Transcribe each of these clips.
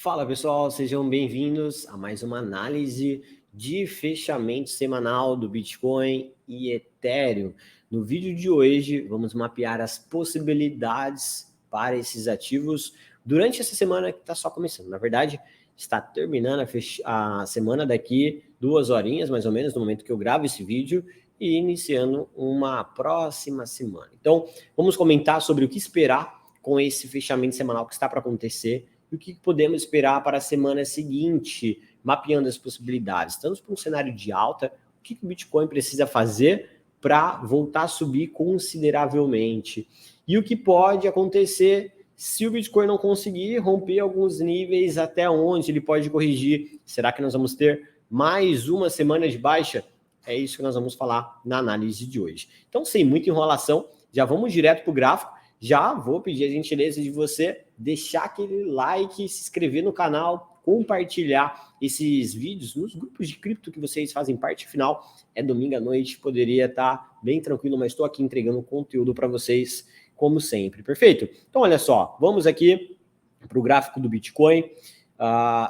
Fala pessoal, sejam bem-vindos a mais uma análise de fechamento semanal do Bitcoin e Ethereum. No vídeo de hoje, vamos mapear as possibilidades para esses ativos durante essa semana que está só começando. Na verdade, está terminando a semana daqui 2 horinhas, mais ou menos, no momento que eu gravo esse vídeo, e iniciando uma próxima semana. Então, vamos comentar sobre o que esperar com esse fechamento semanal que está para acontecer e o que podemos esperar para a semana seguinte, mapeando as possibilidades. Estamos para um cenário de alta, o que o Bitcoin precisa fazer para voltar a subir consideravelmente? E o que pode acontecer se o Bitcoin não conseguir romper alguns níveis, até onde ele pode corrigir? Será que nós vamos ter mais uma semana de baixa? É isso que nós vamos falar na análise de hoje. Então, sem muita enrolação, já vamos direto para o gráfico. Já vou pedir a gentileza de você deixar aquele like, se inscrever no canal, compartilhar esses vídeos nos grupos de cripto que vocês fazem parte. Afinal, é domingo à noite, poderia estar bem tranquilo, mas estou aqui entregando conteúdo para vocês, como sempre. Perfeito? Então, olha só, vamos aqui para o gráfico do Bitcoin.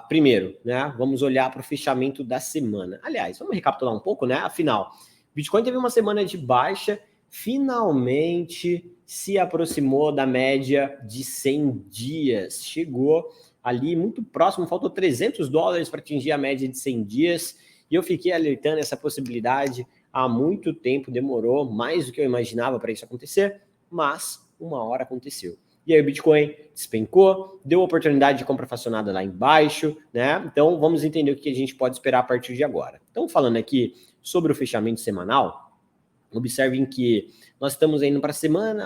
Primeiro, né, vamos olhar para o fechamento da semana. Aliás, vamos recapitular um pouco, né? Afinal, Bitcoin teve uma semana de baixa, finalmente se aproximou da média de 100 dias. Chegou ali muito próximo, faltou $300 para atingir a média de 100 dias. E eu fiquei alertando essa possibilidade há muito tempo, demorou mais do que eu imaginava para isso acontecer, mas uma hora aconteceu. E aí o Bitcoin despencou, deu oportunidade de compra fracionada lá embaixo, né? Então vamos entender o que a gente pode esperar a partir de agora. Então, falando aqui sobre o fechamento semanal, observem que nós estamos indo para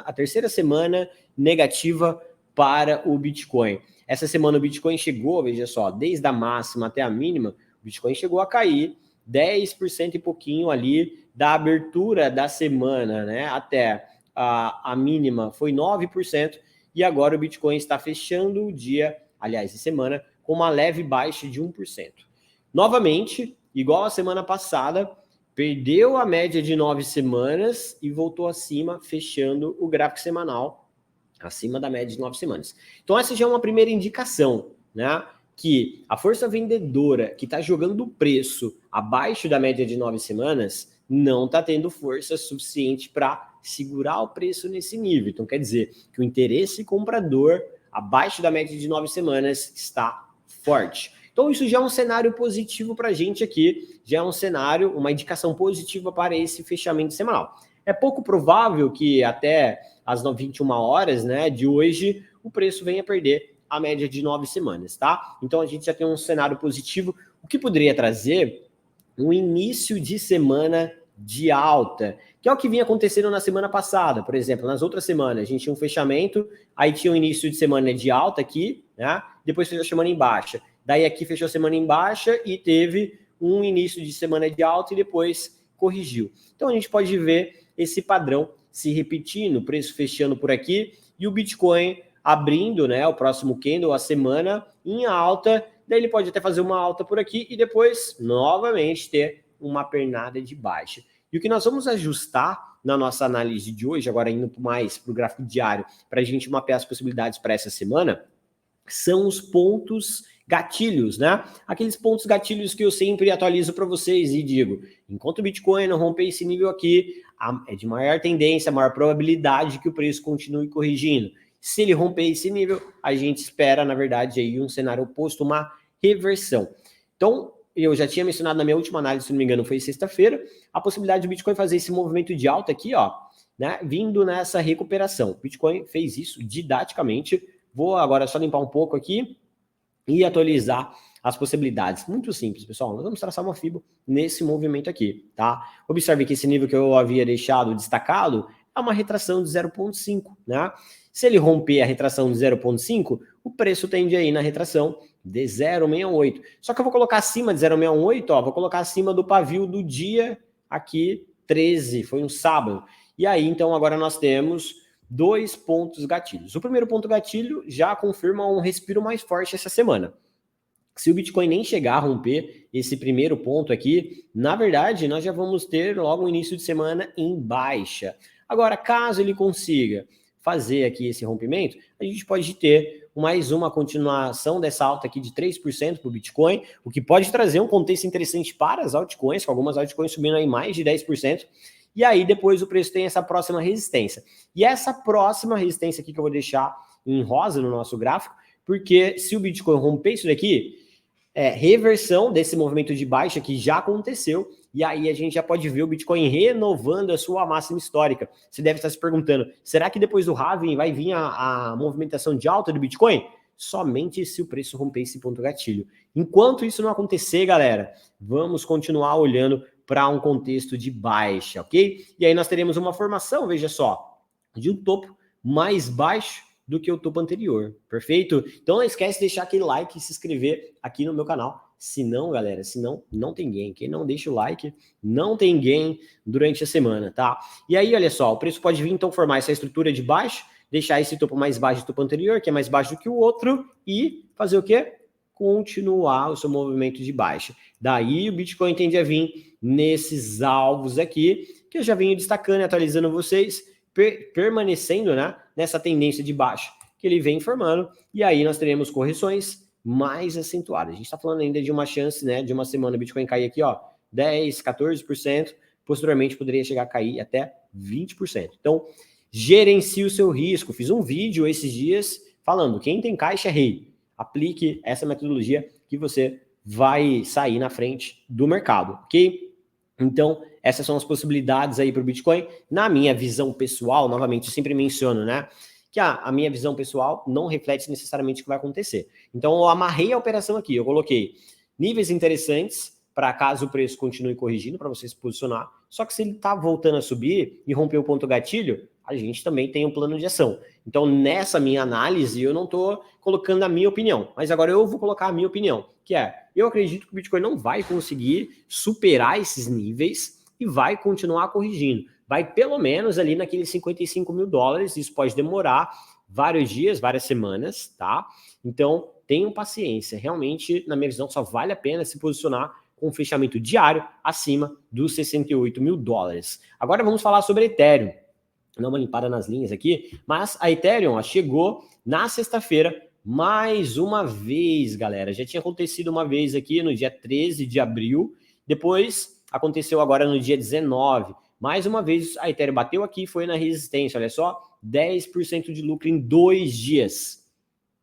a terceira semana negativa para o Bitcoin. Essa semana o Bitcoin chegou, veja só, desde a máxima até a mínima, o Bitcoin chegou a cair 10% e pouquinho ali da abertura da semana, né? Até a mínima foi 9%, e agora o Bitcoin está fechando o dia, aliás, a semana, com uma leve baixa de 1%. Novamente, igual a semana passada, perdeu a média de 9 semanas e voltou acima, fechando o gráfico semanal acima da média de 9 semanas. Então essa já é uma primeira indicação, né? Que a força vendedora que está jogando o preço abaixo da média de 9 semanas não está tendo força suficiente para segurar o preço nesse nível. Então quer dizer que o interesse comprador abaixo da média de 9 semanas está forte. Então isso já é um cenário positivo para a gente aqui, já é um cenário, uma indicação positiva para esse fechamento semanal. É pouco provável que até às 21 horas, né, de hoje, o preço venha a perder a média de 9 semanas, tá? Então a gente já tem um cenário positivo, o que poderia trazer um início de semana de alta, que é o que vinha acontecendo na semana passada. Por exemplo, nas outras semanas, a gente tinha um fechamento, aí tinha um início de semana de alta aqui, né? Depois fechou a semana em baixa. Daí aqui fechou a semana em baixa e teve um início de semana de alta e depois corrigiu. Então a gente pode ver esse padrão se repetindo, o preço fechando por aqui e o Bitcoin abrindo, né, o próximo candle, a semana em alta, daí ele pode até fazer uma alta por aqui e depois novamente ter uma pernada de baixa. E o que nós vamos ajustar na nossa análise de hoje, agora indo mais para o gráfico diário, para a gente mapear as possibilidades para essa semana, são os pontos gatilhos, né? Aqueles pontos gatilhos que eu sempre atualizo para vocês e digo, enquanto o Bitcoin não romper esse nível aqui, é de maior tendência, maior probabilidade que o preço continue corrigindo. Se ele romper esse nível, a gente espera, na verdade, aí um cenário oposto, uma reversão. Então, eu já tinha mencionado na minha última análise, se não me engano, foi sexta-feira, a possibilidade do Bitcoin fazer esse movimento de alta aqui, ó, né? Vindo nessa recuperação. O Bitcoin fez isso didaticamente. Vou agora só limpar um pouco aqui e atualizar as possibilidades. Muito simples, pessoal. Nós vamos traçar uma FIBO nesse movimento aqui, tá? Observe que esse nível que eu havia deixado destacado é uma retração de 0,5, né? Se ele romper a retração de 0,5, o preço tende aí na retração de 0,68. Só que eu vou colocar acima de 0,68, ó, vou colocar acima do pavio do dia aqui 13, foi um sábado. E aí, então, agora nós temos 2 pontos gatilhos. O primeiro ponto gatilho já confirma um respiro mais forte essa semana. Se o Bitcoin nem chegar a romper esse primeiro ponto aqui, na verdade, nós já vamos ter logo um início de semana em baixa. Agora, caso ele consiga fazer aqui esse rompimento, a gente pode ter mais uma continuação dessa alta aqui de 3% para o Bitcoin, o que pode trazer um contexto interessante para as altcoins, com algumas altcoins subindo aí mais de 10%, e aí depois o preço tem essa próxima resistência. E essa próxima resistência aqui que eu vou deixar em rosa no nosso gráfico, porque se o Bitcoin romper isso daqui, reversão desse movimento de baixa que já aconteceu, e aí a gente já pode ver o Bitcoin renovando a sua máxima histórica. Você deve estar se perguntando, será que depois do halving vai vir a movimentação de alta do Bitcoin? Somente se o preço romper esse ponto gatilho. Enquanto isso não acontecer, galera, vamos continuar olhando para um contexto de baixa, ok? E aí nós teremos uma formação, veja só, de um topo mais baixo do que o topo anterior, perfeito? Então não esquece de deixar aquele like e se inscrever aqui no meu canal. Se não, galera, não tem gain. Quem não deixa o like, não tem gain durante a semana, tá? E aí, olha só, o preço pode vir então formar essa estrutura de baixo, deixar esse topo mais baixo do topo anterior, que é mais baixo do que o outro, e fazer o quê? Continuar o seu movimento de baixa. Daí o Bitcoin tende a vir nesses alvos aqui, que eu já venho destacando e atualizando vocês, permanecendo, né, nessa tendência de baixa que ele vem formando, e aí nós teremos correções mais acentuadas. A gente está falando ainda de uma chance, né, de uma semana o Bitcoin cair aqui, ó, 10, 14%, posteriormente poderia chegar a cair até 20%. Então, gerencie o seu risco. Fiz um vídeo esses dias falando, quem tem caixa é rei. Aplique essa metodologia que você vai sair na frente do mercado, ok? Então, essas são as possibilidades aí para o Bitcoin. Na minha visão pessoal, novamente, eu sempre menciono, né, que a minha visão pessoal não reflete necessariamente o que vai acontecer. Então, eu amarrei a operação aqui, eu coloquei níveis interessantes para caso o preço continue corrigindo, para você se posicionar. Só que se ele está voltando a subir e romper o ponto gatilho, a gente também tem um plano de ação. Então, nessa minha análise, eu não estou colocando a minha opinião, mas agora eu vou colocar a minha opinião, que é, eu acredito que o Bitcoin não vai conseguir superar esses níveis e vai continuar corrigindo. Vai pelo menos ali naqueles 55 mil dólares, isso pode demorar vários dias, várias semanas, tá? Então, tenham paciência. Realmente, na minha visão, só vale a pena se posicionar com um fechamento diário acima dos 68 mil dólares. Agora vamos falar sobre Ethereum. Dar uma limpada nas linhas aqui, mas a Ethereum ó, chegou na sexta-feira mais uma vez, galera. Já tinha acontecido uma vez aqui no dia 13 de abril, depois aconteceu agora no dia 19. Mais uma vez a Ethereum bateu aqui e foi na resistência, olha só, 10% de lucro em 2 dias,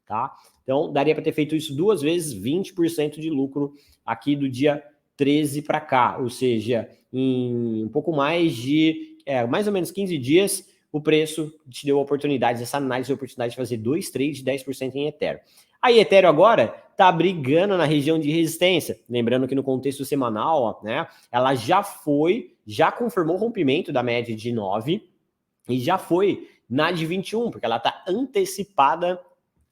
tá? Então daria para ter feito isso 2 vezes, 20% de lucro aqui do dia 13 para cá, ou seja, em um pouco mais de mais ou menos 15 dias, o preço te deu a oportunidade, essa análise deu a oportunidade de fazer 2 trades de 10% em Ethereum. A Ethereum agora está brigando na região de resistência. Lembrando que no contexto semanal, ó, né, ela já confirmou o rompimento da média de 9 e já foi na de 21, porque ela está antecipada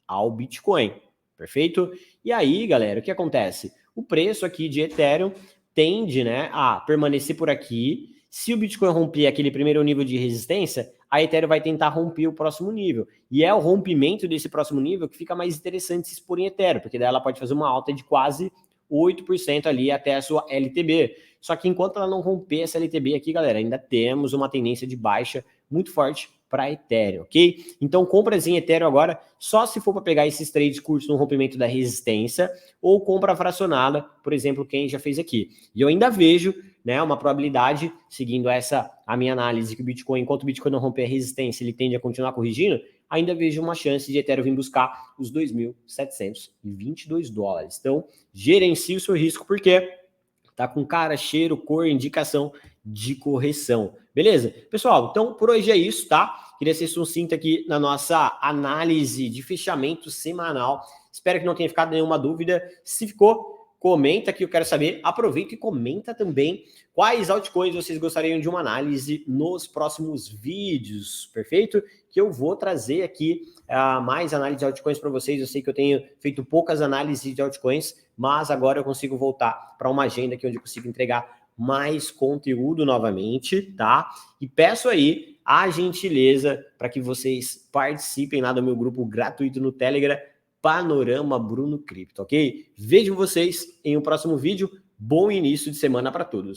ao Bitcoin. Perfeito? E aí, galera, o que acontece? O preço aqui de Ethereum tende, né, a permanecer por aqui. Se o Bitcoin romper aquele primeiro nível de resistência, a Ethereum vai tentar romper o próximo nível. E é o rompimento desse próximo nível que fica mais interessante se expor em Ethereum, porque daí ela pode fazer uma alta de quase 8% ali até a sua LTB. Só que enquanto ela não romper essa LTB aqui, galera, ainda temos uma tendência de baixa muito forte para Ethereum, ok? Então, compras em Ethereum agora só se for para pegar esses trades curtos no rompimento da resistência ou compra fracionada, por exemplo, quem já fez aqui. E eu ainda vejo, né, uma probabilidade, seguindo a minha análise, que o Bitcoin, enquanto o Bitcoin não romper a resistência, ele tende a continuar corrigindo, ainda vejo uma chance de Ethereum vir buscar os 2.722 dólares. Então, gerencie o seu risco, porque tá com cara, cheiro, cor, indicação de correção. Beleza? Pessoal, então por hoje é isso, tá? Queria ser sucinto aqui na nossa análise de fechamento semanal. Espero que não tenha ficado nenhuma dúvida. Se ficou, comenta aqui, eu quero saber. Aproveita e comenta também quais altcoins vocês gostariam de uma análise nos próximos vídeos, perfeito? Que eu vou trazer aqui mais análise de altcoins para vocês. Eu sei que eu tenho feito poucas análises de altcoins, mas agora eu consigo voltar para uma agenda aqui onde eu consigo entregar mais conteúdo novamente, tá? E peço aí a gentileza para que vocês participem lá do meu grupo gratuito no Telegram, Panorama Bruno Cripto, ok? Vejo vocês em um próximo vídeo. Bom início de semana para todos.